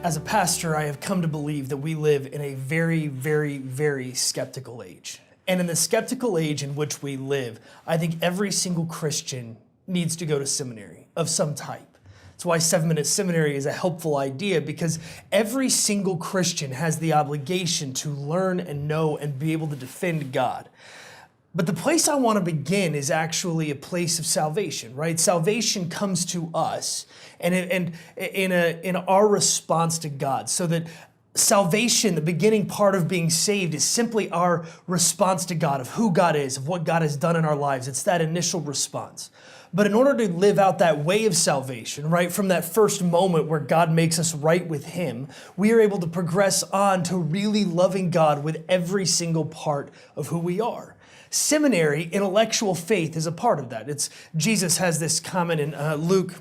As a pastor, I have come to believe that we live in a very, very, very skeptical age. And in the skeptical age in which we live, I think every single Christian needs to go to seminary of some type. That's why 7-Minute Seminary is a helpful idea, because every single Christian has the obligation to learn and know and be able to defend God. But the place I want to begin is actually a place of salvation, right? Salvation comes to us and in our response to God. So that salvation, the beginning part of being saved, is simply our response to God, of who God is, of what God has done in our lives. It's that initial response. But in order to live out that way of salvation, right, from that first moment where God makes us right with Him, we are able to progress on to really loving God with every single part of who we are. Seminary, intellectual faith, is a part of that. Jesus has this comment in Luke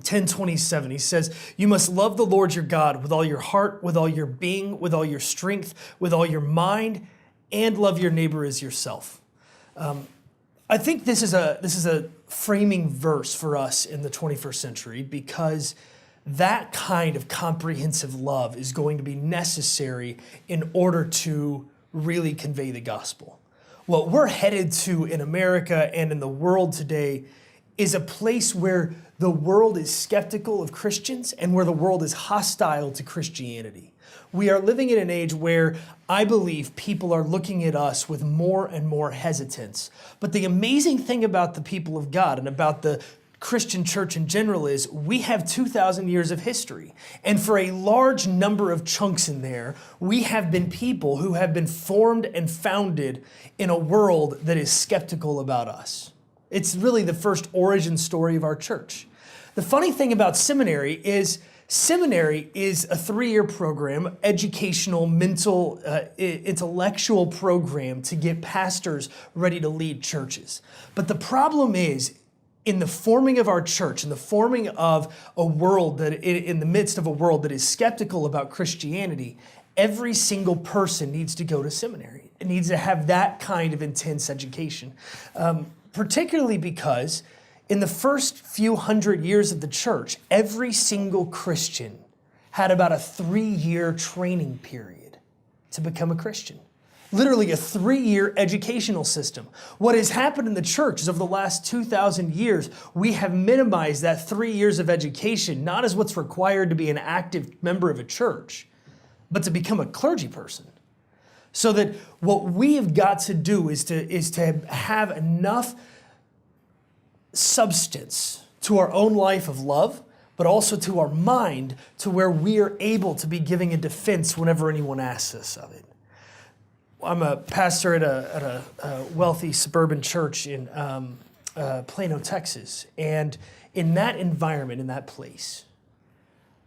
10:27. He says, "You must love the Lord your God with all your heart, with all your being, with all your strength, with all your mind, and love your neighbor as yourself." I think this is a framing verse for us in the 21st century, because that kind of comprehensive love is going to be necessary in order to really convey the gospel. What we're headed to in America and in the world today is a place where the world is skeptical of Christians and where the world is hostile to Christianity. We are living in an age where I believe people are looking at us with more and more hesitance. But the amazing thing about the people of God and about the Christian church in general is we have 2,000 years of history. And for a large number of chunks in there, we have been people who have been formed and founded in a world that is skeptical about us. It's really the first origin story of our church. The funny thing about seminary is a 3-year program, educational, mental, intellectual program to get pastors ready to lead churches. But the problem is, in the forming of our church, in the forming of a world that, in the midst of a world that is skeptical about Christianity, every single person needs to go to seminary. It needs to have that kind of intense education, particularly because in the first few hundred years of the church, every single Christian had about a 3-year training period to become a Christian. Literally a 3-year educational system. What has happened in the church is over the last 2,000 years, we have minimized that 3 years of education, not as what's required to be an active member of a church, but to become a clergy person. So that what we have got to do is to have enough substance to our own life of love, but also to our mind, to where we are able to be giving a defense whenever anyone asks us of it. I'm a pastor at a wealthy suburban church in Plano, Texas. And in that environment, in that place,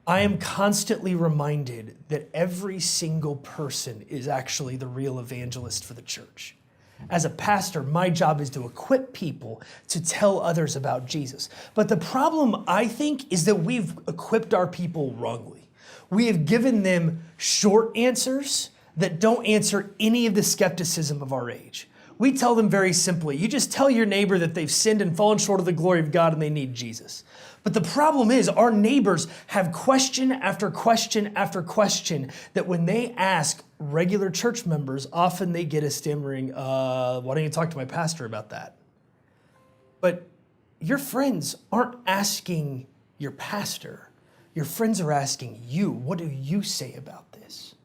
I am constantly reminded that every single person is actually the real evangelist for the church. As a pastor, my job is to equip people to tell others about Jesus. But the problem, I think, is that we've equipped our people wrongly. We have given them short answers that don't answer any of the skepticism of our age. We tell them very simply, you just tell your neighbor that they've sinned and fallen short of the glory of God and they need Jesus. But the problem is our neighbors have question after question after question that when they ask regular church members, often they get a stammering, why don't you talk to my pastor about that? But your friends aren't asking your pastor. Your friends are asking you, what do you say about this?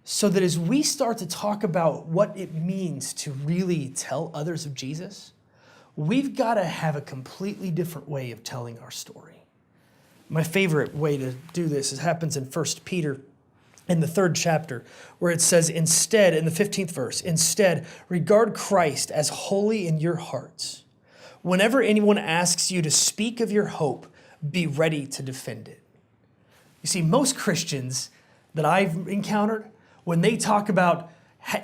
So that as we start to talk about what it means to really tell others of Jesus, we've got to have a completely different way of telling our story. My favorite way to do this happens in 1 Peter in the 3rd chapter, where it says, instead, in the 15th verse, instead, regard Christ as holy in your hearts. Whenever anyone asks you to speak of your hope, be ready to defend it. You see, most Christians that I've encountered, when they talk about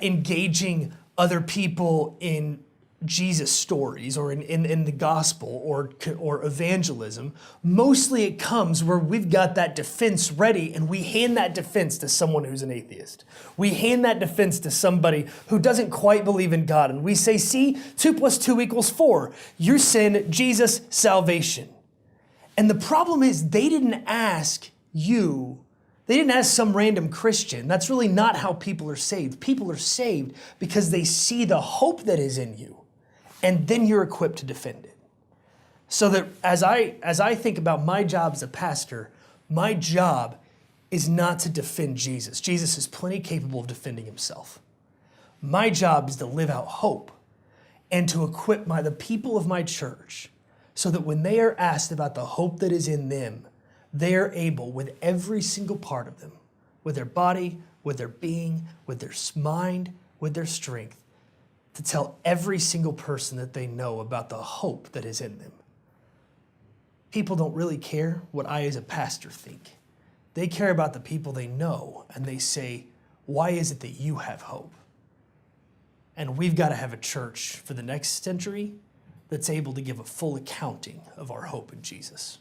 engaging other people in Jesus stories or in the gospel or evangelism, mostly it comes where we've got that defense ready and we hand that defense to someone who's an atheist. We hand that defense to somebody who doesn't quite believe in God, and we say, see, 2 + 2 = 4. Your sin, Jesus, salvation. And the problem is they didn't ask They didn't ask some random Christian. That's really not how people are saved. People are saved because they see the hope that is in you, and then you're equipped to defend it. So that as I think about my job as a pastor, my job is not to defend Jesus. Jesus is plenty capable of defending himself. My job is to live out hope and to equip the people of my church so that when they are asked about the hope that is in them, they are able, with every single part of them, with their body, with their being, with their mind, with their strength, to tell every single person that they know about the hope that is in them. People don't really care what I as a pastor think. They care about the people they know, and they say, why is it that you have hope? And we've got to have a church for the next century that's able to give a full accounting of our hope in Jesus.